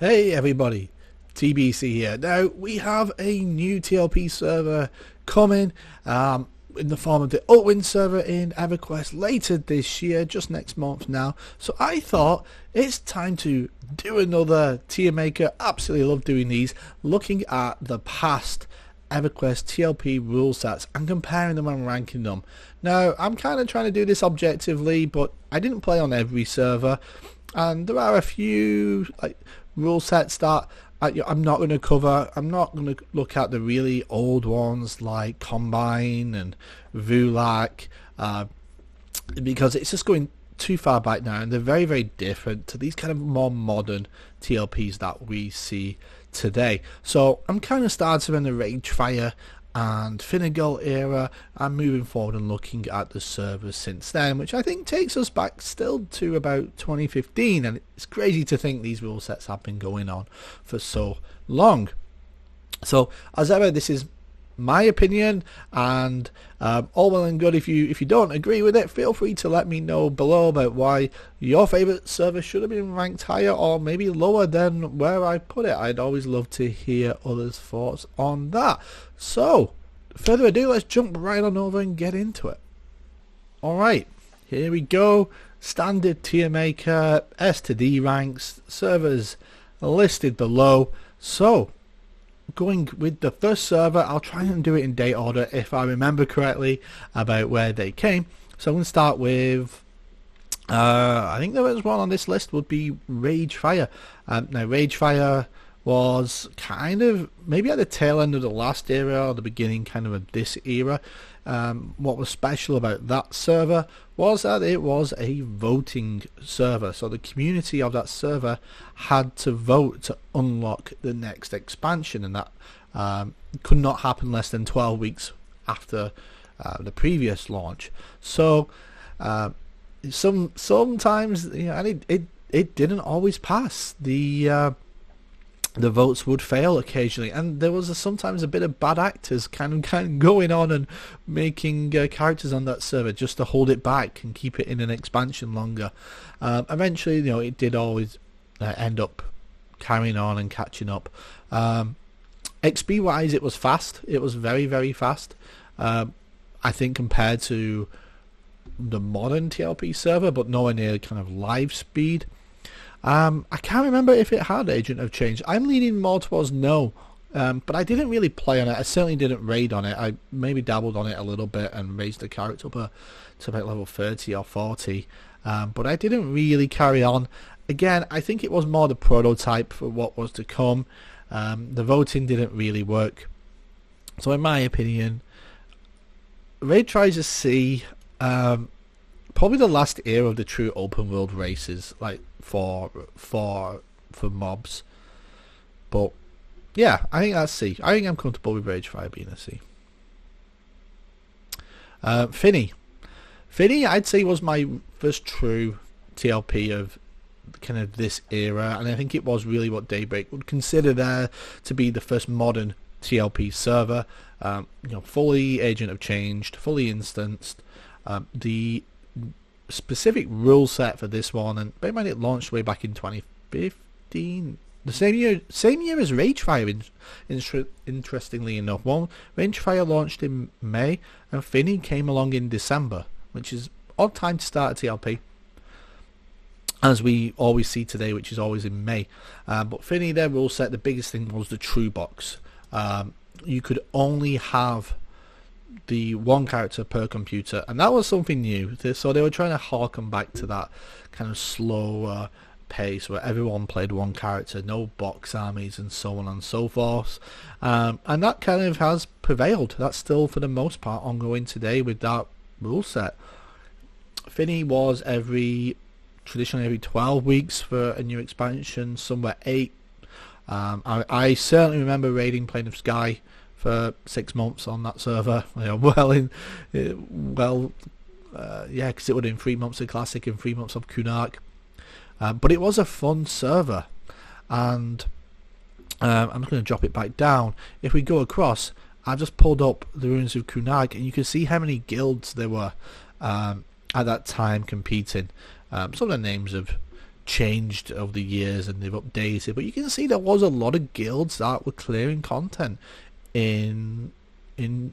Hey everybody, TBC here. Now we have a new TLP server coming in the form of the Upwind server in Everquest later this year, just next month now. So I thought it's time to do another tier maker. Absolutely love doing these, looking at the past Everquest TLP rule sets and comparing them and ranking them. Now I'm kind of trying to do this objectively, but I didn't play on every server, and there are a few rule sets that I'm not going to cover. I'm not going to look at the really old ones like Combine and Vulak, because it's just going too far back now, and they're very, very different to these kind of more modern TLPs that we see today. So I'm kind of starting in the Ragefire and Finnegal era and moving forward and looking at the servers since then, which I think takes us back still to about 2015, and it's crazy to think these rule sets have been going on for so long. So as ever, this is my opinion, and all well and good. If you don't agree with it, feel free to let me know below about why your favorite server should have been ranked higher or maybe lower than where I put it. I'd always love to hear others' thoughts on that. So further ado, let's jump right on over and get into it. Alright, here we go. Standard tier maker, S to D ranks, servers listed below. So going with the first server, I'll try and do it in date order if I remember correctly about where they came. So I'm going to start with, I think there was one on this list would be Ragefire. Now Ragefire was kind of maybe at the tail end of the last era or the beginning kind of this era. What was special about that server was that it was a voting server, so the community of that server had to vote to unlock the next expansion, and that could not happen less than 12 weeks after the previous launch. So sometimes, you know, and it didn't always pass. The votes would fail occasionally, and there was sometimes a bit of bad actors kind of going on and making characters on that server just to hold it back and keep it in an expansion longer. Eventually, you know, it did always end up carrying on and catching up. XP wise, it was fast. It was very, very fast. I think compared to the modern TLP server, but nowhere near kind of live speed. I can't remember if it had Agent of Change. I'm leaning more towards no, but I didn't really play on it. I certainly didn't raid on it. I maybe dabbled on it a little bit and raised the character up to about level 30 or 40, but I didn't really carry on. Again, I think it was more the prototype for what was to come. The voting didn't really work. So in my opinion, Raid tries to see probably the last era of the true open world races, like for mobs. But yeah, I think that's C. I think I'm comfortable with Ragefire being a C. Finney, I'd say was my first true TLP of kind of this era, and I think it was really what Daybreak would consider there to be the first modern TLP server. You know, fully Agent of Change, fully instanced. The specific rule set for this one, and bear in mind it launched way back in 2015, the same year as Ragefire. Interestingly enough, Ragefire launched in May and Finney came along in December, which is odd time to start a TLP, as we always see today, which is always in May. But Finney, their rule set, the biggest thing was the true box. You could only have the one character per computer, and that was something new. So they were trying to harken back to that kind of slow pace where everyone played one character, no box armies and so on and so forth, and that kind of has prevailed. That's still for the most part ongoing today with that rule set. Finney was traditionally every 12 weeks for a new expansion, somewhere 8. I certainly remember raiding Plane of Sky for 6 months on that server. You know, yeah, because it would have been 3 months of Classic and 3 months of Kunark. But it was a fun server, and I'm just going to drop it back down. If we go across, I've just pulled up the ruins of Kunark, and you can see how many guilds there were at that time competing. Some of the names have changed over the years and they've updated, but you can see there was a lot of guilds that were clearing content in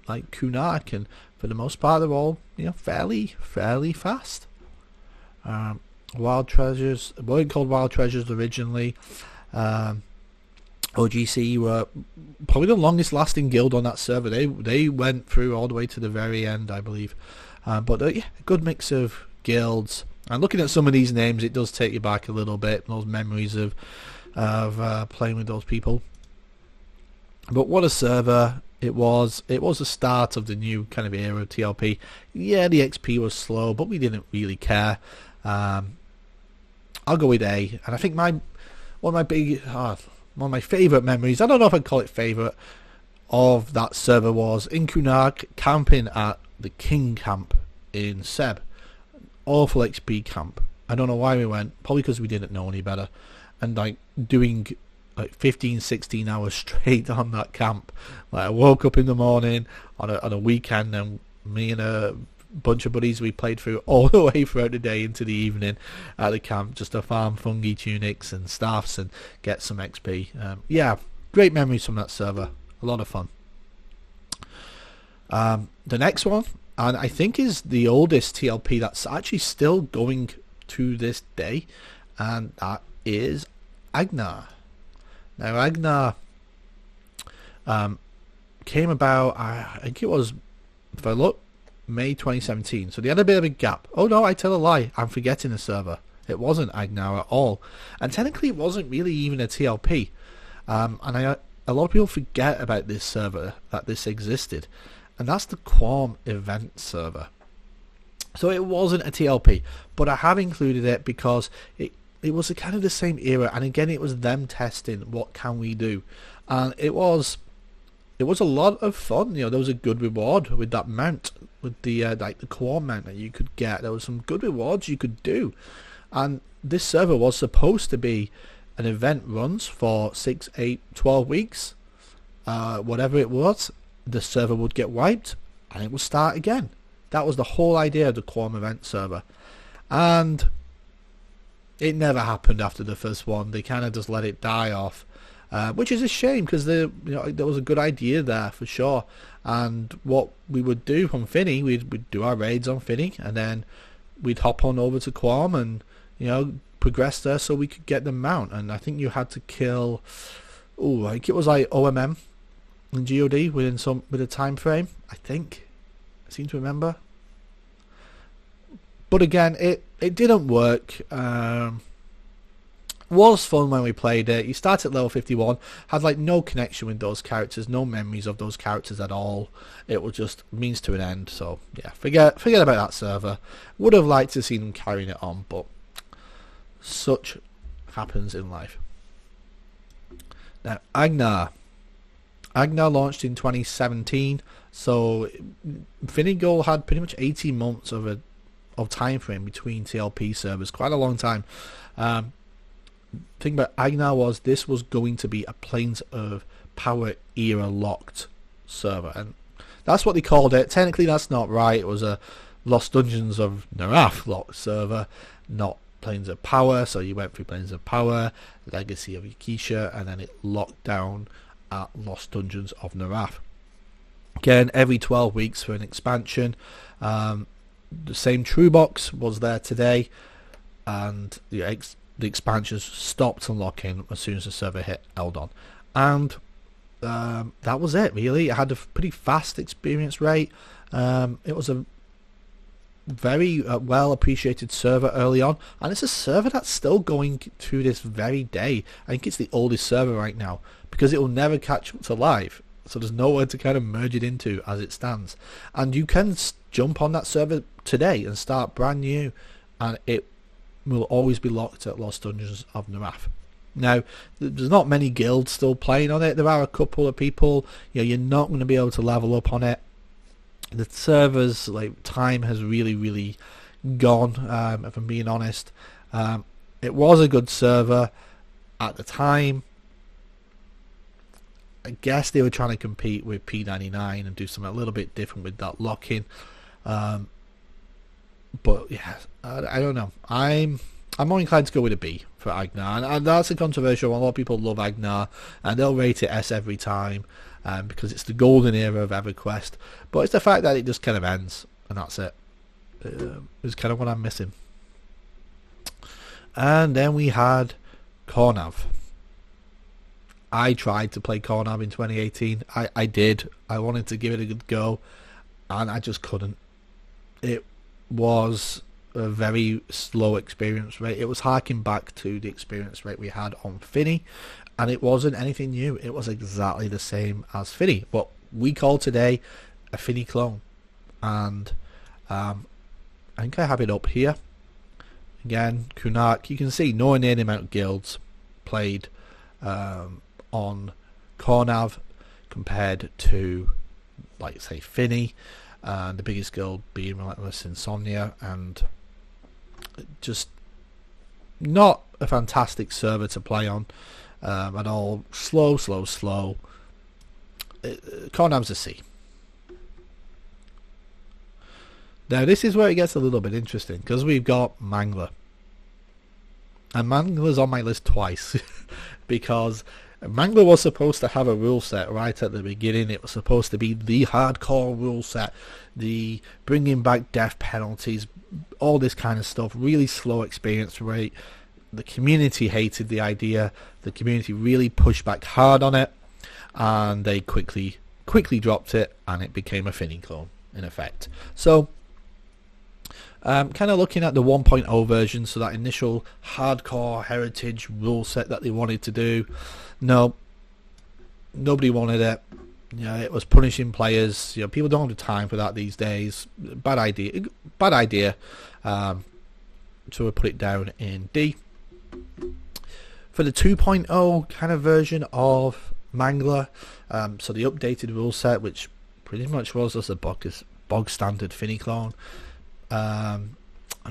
like Kunark, and for the most part they're all, you know, fairly fast. Wild Treasures weren't called Wild Treasures originally. OGC were probably the longest lasting guild on that server. They went through all the way to the very end, I believe. But yeah, a good mix of guilds. And looking at some of these names, it does take you back a little bit, those memories of playing with those people. But what a server it was. It was the start of the new kind of era of TLP. Yeah, the XP was slow, but we didn't really care. I'll go with A. And I think one of my favourite memories, I don't know if I'd call it favourite, of that server was in Kunark, camping at the King camp in Seb. Awful XP camp. I don't know why we went, probably because we didn't know any better, and like doing like 15-16 hours straight on that camp. Like I woke up in the morning on a weekend, and me and a bunch of buddies, we played through all the way throughout the day into the evening at the camp just to farm fungi tunics and staffs and get some XP. Yeah, great memories from that server. A lot of fun. The next one, and I think is the oldest TLP that's actually still going to this day, and that is Agnar. Now Agnar came about, I think it was, if I look, May 2017. So they had a bit of a gap. Oh no, I tell a lie. I'm forgetting the server. It wasn't Agnar at all. And technically it wasn't really even a TLP. And a lot of people forget about this server, that this existed. And that's the Quam event server. So it wasn't a TLP, but I have included it because it was a kind of the same era, and again it was them testing what can we do, and it was a lot of fun. You know, there was a good reward with that mount, with the like the Quam mount that you could get. There was some good rewards you could do, and this server was supposed to be an event runs for 6, 8, 12 weeks, whatever it was. The server would get wiped and it would start again. That was the whole idea of the Quam event server, and it never happened after the first one. They kind of just let it die off, which is a shame, because there was a good idea there for sure. And what we would do from Finney, we'd do our raids on Finney, and then we'd hop on over to Quam and progress there so we could get the mount. And I think you had to kill, I think it was like OMM and GOD with a time frame. I seem to remember. But again, it didn't work. Was fun when we played it. You start at level 51, had like no connection with those characters, no memories of those characters at all. It was just means to an end. So yeah, forget about that server. Would have liked to see them carrying it on, but such happens in life. Now Agnar launched in 2017, so Finney Goal had pretty much 18 months of time frame between TLP servers. Quite a long time. Thing about Agnar was this was going to be a Planes of Power era locked server, and that's what they called it. Technically that's not right. It was a Lost Dungeons of Naraf locked server, not Planes of Power. So you went through Planes of Power, Legacy of Yakisha, and then it locked down at Lost Dungeons of Naraf. Again, every 12 weeks for an expansion. The same True Box was there today, and the expansions stopped unlocking as soon as the server hit Ardun, and that was it really. It had a pretty fast experience rate. It was a very well appreciated server early on, and it's a server that's still going to this very day. I think it's the oldest server right now, because it will never catch up to live, so there's nowhere to kind of merge it into as it stands. And you can jump on that server today and start brand new, and it will always be locked at Lost Dungeons of Naraf. Now, there's not many guilds still playing on it. There are a couple of people. You're not going to be able to level up on it. The server's time has really gone, if I'm being honest. It was a good server at the time. I guess they were trying to compete with P99 and do something a little bit different with that lock-in. But yeah, I don't know. I'm I'm more inclined to go with a B for Agnar, and that's a controversial one. A lot of people love Agnar, and they'll rate it S every time because it's the golden era of EverQuest. But it's the fact that it just kind of ends, and that's it. Is kind of what I'm missing. And then we had Cornov. I tried to play Cornov in 2018. I did. I wanted to give it a good go, and I just couldn't. It was a very slow experience rate. It was harking back to the experience rate we had on Finney, and it wasn't anything new. It was exactly the same as Finney. What we call today a Finney clone. And I think I have it up here. Again, Kunark, you can see nowhere near the amount of guilds played on Cornov compared to, like, say, Finney, the biggest guild being Relentless Insomnia, and just not a fantastic server to play on at all. Slow. Cornov's a C. Now this is where it gets a little bit interesting, because we've got Mangler. And Mangler's on my list twice because Mangler was supposed to have a rule set right at the beginning. It was supposed to be the hardcore rule set, the bringing back death penalties, all this kind of stuff. Really slow experience rate. The community hated the idea. The community really pushed back hard on it, and they quickly dropped it, and it became a Finney clone in effect. So kind of looking at the 1.0 version, so that initial hardcore heritage rule set that they wanted to do. No, nobody wanted it. You know, it was punishing players. You know, people don't have the time for that these days. Bad idea. So we put it down in D. For the 2.0 kind of version of Mangler, so the updated rule set, which pretty much was just a bog standard Finney clone. I'm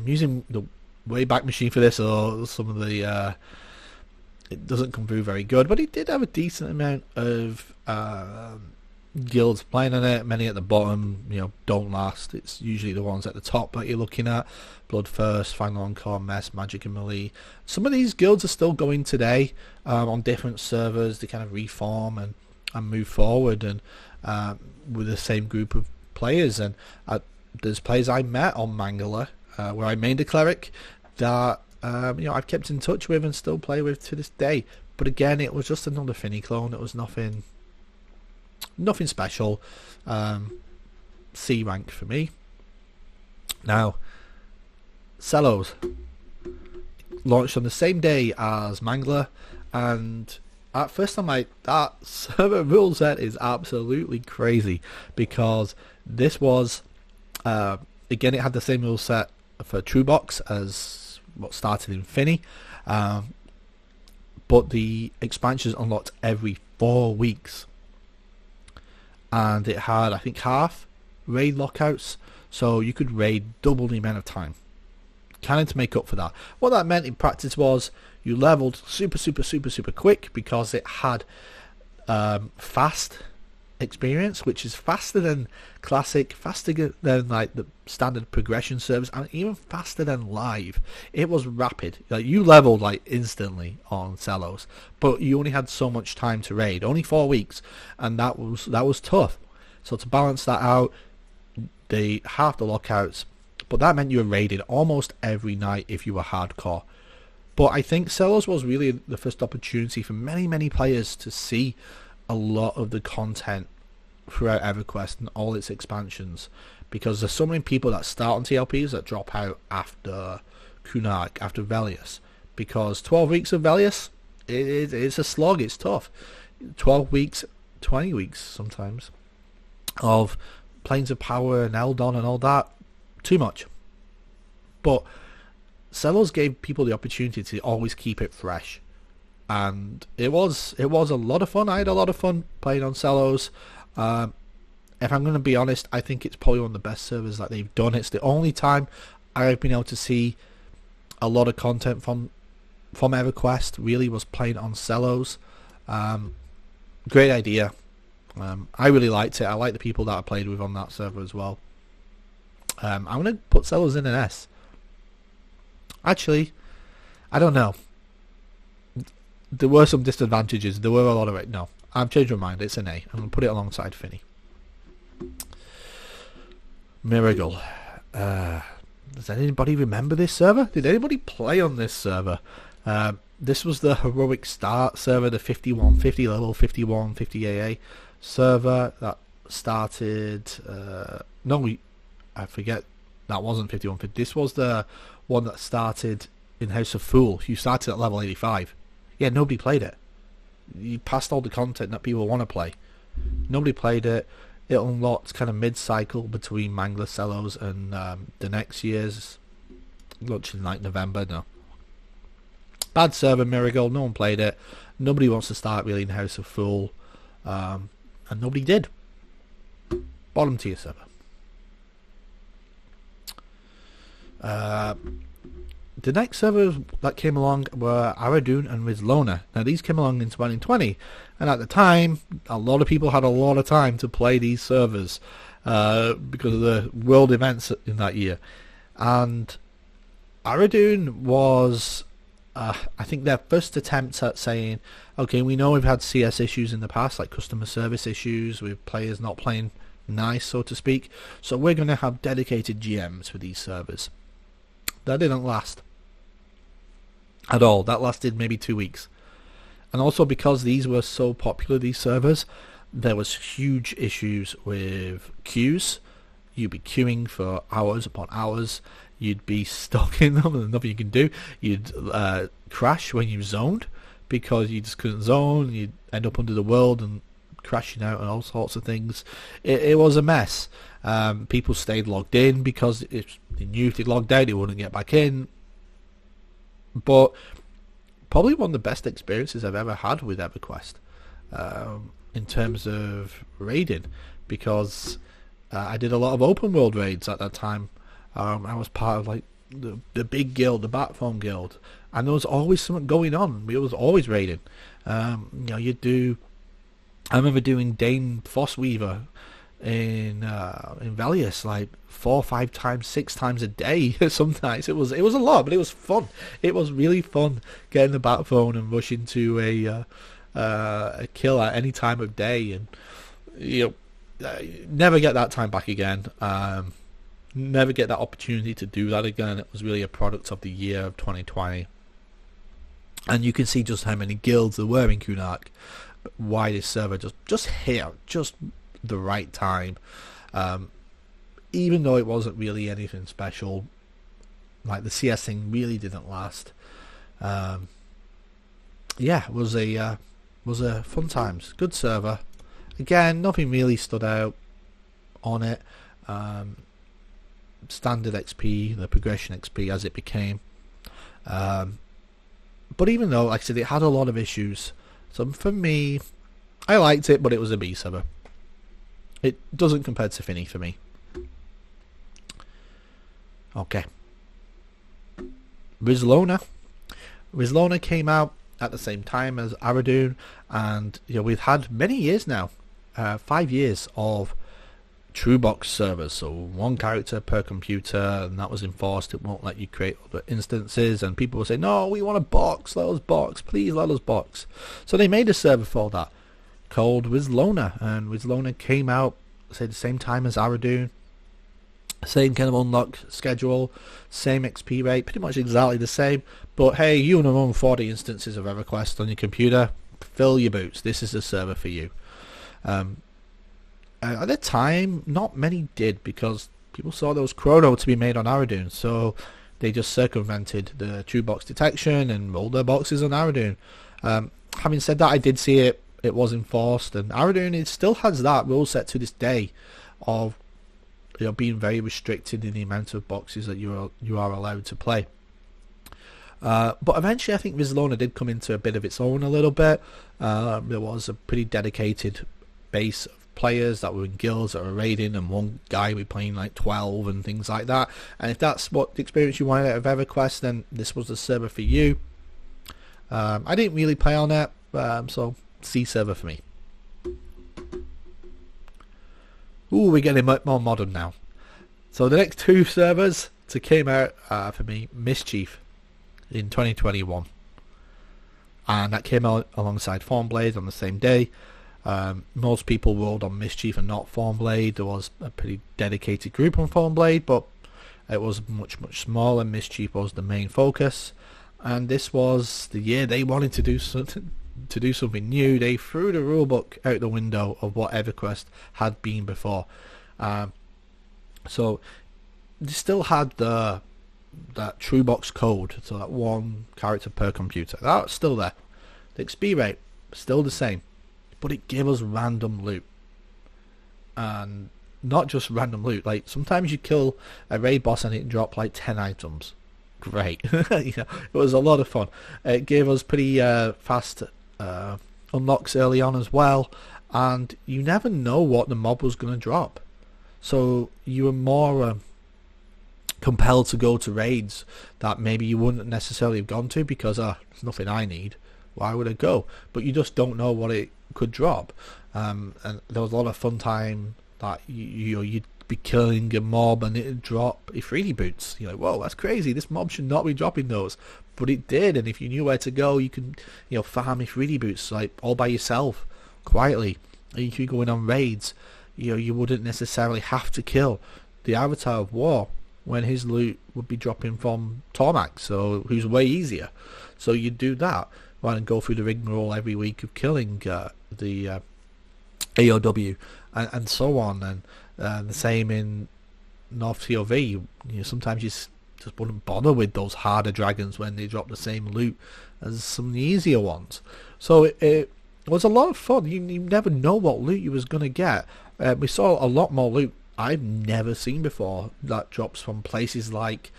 using the Wayback Machine for this, or some of the it doesn't come through very good, but it did have a decent amount of guilds playing on it. Many at the bottom, you know, don't last. It's usually the ones at the top that you're looking at: Bloodthirst, Final Encore, Mess, Magic and Melee. Some of these guilds are still going today on different servers. They kind of reform and move forward, and with the same group of players. And there's players I met on Mangler where I mained a cleric that you know, I've kept in touch with and still play with to this day. But again, it was just another Finney clone. It was nothing special. C rank for me. Now, Cellos launched on the same day as Mangler, and at first I'm like, that server rule set is absolutely crazy, because this was again, it had the same rule set for True Box as what started in Finney, but the expansions unlocked every 4 weeks, and it had, I think, half raid lockouts, so you could raid double the amount of time, kind of to make up for that. What that meant in practice was you leveled super quick, because it had fast experience, which is faster than classic, faster than like the standard progression servers, and even faster than live. It was rapid. Like, you leveled like instantly on Cellos, but you only had so much time to raid, only 4 weeks, and that was tough. So to balance that out, they halved the lockouts, but that meant you were raided almost every night if you were hardcore. But I think Cellos was really the first opportunity for many players to see a lot of the content throughout EverQuest and all its expansions, because there's so many people that start on TLPs that drop out after Kunark, after Velius, because 12 weeks of Velius, it's a slog, it's tough. 12 weeks, 20 weeks sometimes of Planes of Power and Eldon and all that, too much. But Cellos gave people the opportunity to always keep it fresh, and it was a lot of fun. I had a lot of fun playing on Cellos. If I'm going to be honest, I think it's probably one of the best servers that they've done. It's the only time I've been able to see a lot of content from EverQuest really was playing on Cellos. Great idea. I really liked it. I like the people that I played with on that server as well. I'm going to put Cellos in an S. Actually, I don't know. There were some disadvantages. There were a lot of it. No, I've changed my mind. It's an A. I'm going to put it alongside Finney. Miracle. Does anybody remember this server? Did anybody play on this server? This was the heroic start server, the 50 level 5150 AA server that started. I forget. That wasn't 5150. This was the one that started in House of Fool. You started at level 85. Yeah, nobody played it. You passed all the content that people want to play. Nobody played it. It unlocked kind of mid-cycle between Mangler Cellos and the next year's launch in like November. No. Bad server, Miracle. No one played it. Nobody wants to start really in House of Fool. And nobody did. Bottom tier server. The next servers that came along were Ardun and rizlona. Now these came along in 2020, and at the time a lot of people had a lot of time to play these servers because of the world events in that year. And Ardun was I think their first attempt at saying, okay, we know we've had CS issues in the past, like customer service issues with players not playing nice, so to speak, so we're going to have dedicated GMs for these servers. That didn't last at all. That lasted maybe 2 weeks. And also because these were so popular, these servers, there was huge issues with queues. You'd be queuing for hours upon hours. You'd be stuck in them and nothing you can do. You'd crash when you zoned because you just couldn't zone. You'd end up under the world and crashing out and all sorts of things. It was a mess. People stayed logged in because if they knew if they logged out they wouldn't get back in. But probably one of the best experiences I've ever had with Everquest in terms of raiding, because I did a lot of open world raids at that time. I was part of like the big guild, the Batphone guild, and there was always something going on. We was always raiding. You'd do. I remember doing Dane Fossweaver in Valius like 4, 5 times, 6 times a day. Sometimes it was a lot, but it was fun. It was really fun getting the Batphone and rushing to a kill at any time of day, and never get that time back again. Never get that opportunity to do that again. It was really a product of the year of 2020, and you can see just how many guilds there were in Kunark. Why this server just hit just the right time, even though it wasn't really anything special. Like the CS thing really didn't last. It was a fun times, good server. Again, nothing really stood out on it. Standard XP, the progression XP as it became. But even though, like I said, it had a lot of issues. So for me, I liked it, but it was a B server. It doesn't compare to Finney for me. Okay. rizlona. rizlona came out at the same time as Ardun, and we've had many years now, 5 years of true box servers, so 1 character per computer, and that was enforced. It won't let you create other instances, and people will say, no, we want a box, let us box, please let us box. So they made a server for that called rizlona, and rizlona came out say the same time as Ardun. Same kind of unlock schedule, same XP rate, pretty much exactly the same. But hey, you want to run 40 instances of Everquest on your computer, fill your boots, this is the server for you. At the time, not many did, because people saw there was chrono to be made on Ardun, so they just circumvented the true box detection and rolled their boxes on Ardun. Having said that, I did see it was enforced, and Ardun, it still has that rule set to this day of being very restricted in the amount of boxes that you are allowed to play. But eventually I think rizlona did come into a bit of its own a little bit. There was a pretty dedicated base of players that were in guilds that were raiding, and one guy would be playing like 12 and things like that. And if that's what the experience you wanted out of Everquest, then this was the server for you. I didn't really play on it, so C server for me. Ooh, we're getting more modern now. So the next 2 servers to came out for me, Mischief. in 2021, and that came out alongside Thornblade on the same day. Most people rolled on Mischief and not Thornblade. There was a pretty dedicated group on Thornblade, but it was much smaller. Mischief was the main focus, and this was the year they wanted to do something new. They threw the rulebook out the window of what Everquest had been before. So they still had that true box code, so that one character per computer. That's still there. The XP rate still the same, but it gave us random loot, and not just random loot. Like sometimes you kill a raid boss and it dropped like 10 items. Great. It was a lot of fun. It gave us pretty fast unlocks early on as well, and you never know what the mob was going to drop, so you were more compelled to go to raids that maybe you wouldn't necessarily have gone to because there's nothing I need, why would I go? But you just don't know what it could drop, and there was a lot of fun time that you'd be killing a mob and it'd drop a 3D boots. You're like, whoa, that's crazy, this mob should not be dropping those, but it did. And if you knew where to go, you could farm a 3D boots like all by yourself quietly, and you could go in on raids. You wouldn't necessarily have to kill the Avatar of War when his loot would be dropping from Tormac, so who's way easier. So you'd do that rather than go through the rigmarole every week of killing the AOW and so on. And the same in North TOV. Sometimes you just wouldn't bother with those harder dragons when they drop the same loot as some of the easier ones. So it was a lot of fun. You never know what loot you was going to get. We saw a lot more loot I've never seen before that drops from places like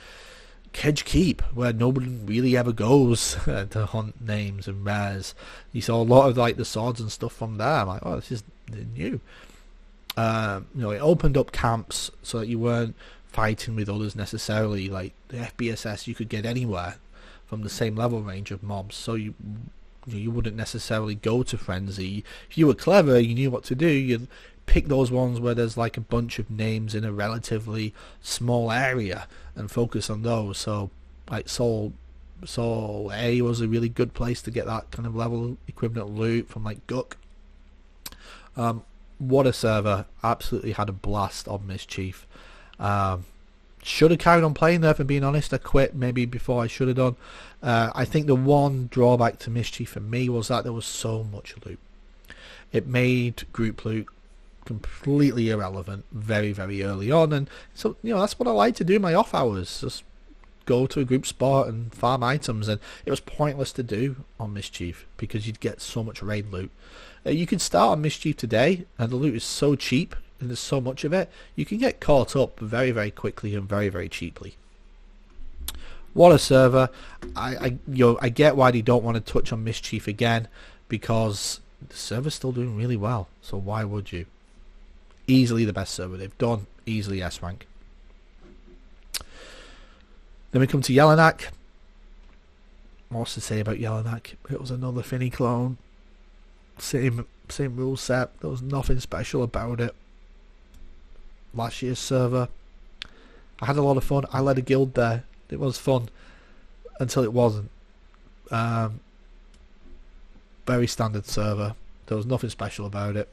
Kedge Keep, where nobody really ever goes to hunt names and rares. You saw a lot of like the swords and stuff from there. I'm like, oh, this is new. It opened up camps so that you weren't fighting with others necessarily. Like the FBSS, you could get anywhere from the same level range of mobs, so you wouldn't necessarily go to Frenzy. If you were clever, you knew what to do, you'd pick those ones where there's like a bunch of names in a relatively small area and focus on those. So like Soul A was a really good place to get that kind of level equivalent loot from like Guk. What a server. Absolutely had a blast on Mischief. Should have carried on playing there, for being honest. I quit maybe before I should have done. I think the one drawback to Mischief for me was that there was so much loot. It made group loot completely irrelevant very, very early on, and so that's what I like to do in my off hours, just go to a group spot and farm items. And it was pointless to do on Mischief because you'd get so much raid loot. You could start on Mischief today and the loot is so cheap and there's so much of it, you can get caught up very, very quickly and very, very cheaply. What a server. I get why they don't want to touch on Mischief again, because the server's still doing really well, so why would you? Easily the best server they've done, easily S rank. Then we come to Yellowknack. What's to say about Yellowknack? It was another Finney clone. Same rule set. There was nothing special about it. Last year's server, I had a lot of fun. I led a guild there. It was fun until it wasn't. Very standard server. There was nothing special about it.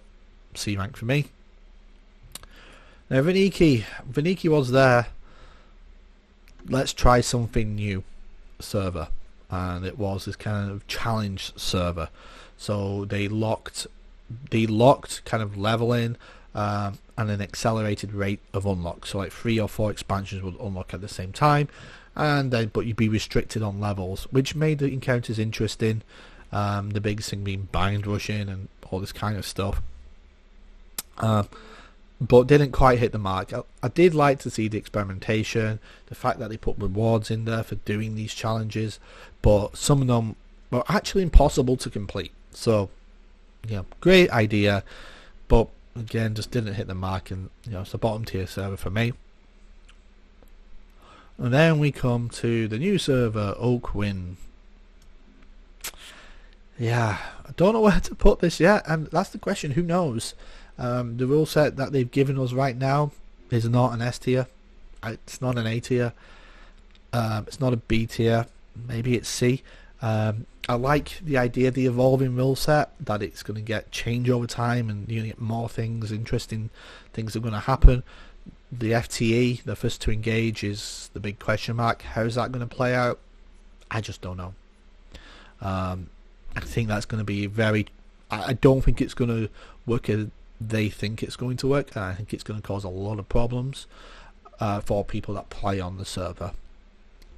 C rank for me. Now Viniki was there. Let's try something new server, and it was this kind of challenge server. So they locked kind of leveling and an accelerated rate of unlock. So like 3 or 4 expansions would unlock at the same time, and then but you'd be restricted on levels, which made the encounters interesting. The biggest thing being bind rushing and all this kind of stuff. But didn't quite hit the mark. I did like to see the experimentation, the fact that they put rewards in there for doing these challenges, but some of them were actually impossible to complete. So, great idea, but again, just didn't hit the mark, and it's a bottom tier server for me. And then we come to the new server, Oakwyn. Yeah, I don't know where to put this yet, and that's the question. Who knows? The rule set that they've given us right now is not an S tier. It's not an A tier. It's not a B tier. maybe it's C. I like the idea of the evolving rule set, that it's going to get change over time and you're going to get more things, interesting things are going to happen. The FTE, the first to engage, is the big question mark. How's that going to play out? I just don't know. I think that's going to be I don't think it's going to work as they think it's going to work, and I think it's going to cause a lot of problems for people that play on the server.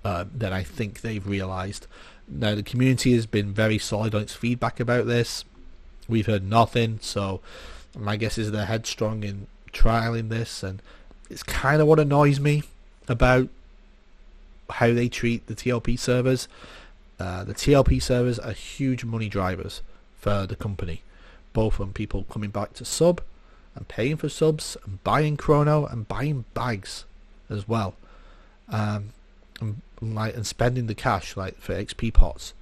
That I think they've realised. Now, the community has been very solid on its feedback about this. We've heard nothing, so my guess is they're headstrong in trialing this, and it's kind of what annoys me about how they treat the TLP servers. The TLP servers are huge money drivers for the company, both from people coming back to sub and paying for subs and buying chrono and buying bags as well. And spending the cash for XP pots.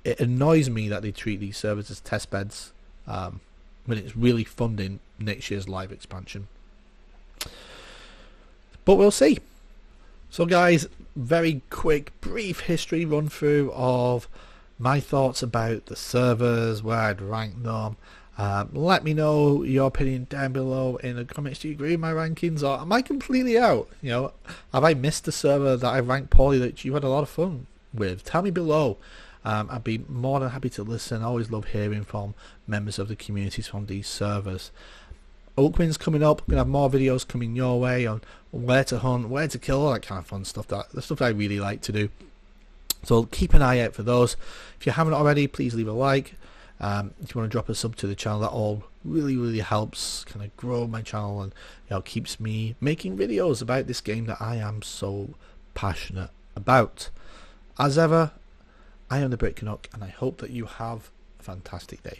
It annoys me that they treat these servers as test beds when it's really funding next year's live expansion. But we'll see. So guys, very quick brief history run through of my thoughts about the servers, where I'd rank them. Let me know your opinion down below in the comments. Do you agree with my rankings, or am I completely out? Have I missed a server that I ranked poorly that you had a lot of fun with? Tell me below. I'd be more than happy to listen. I always love hearing from members of the communities from these servers. Oakwind's coming up. We're going to have more videos coming your way on where to hunt, where to kill, all that kind of fun stuff. The stuff I really like to do. So keep an eye out for those. If you haven't already, please leave a like. If you want to drop a sub to the channel, that all really helps kind of grow my channel, and keeps me making videos about this game that I am so passionate about. As ever, I am the Brit Canuck, and I hope that you have a fantastic day.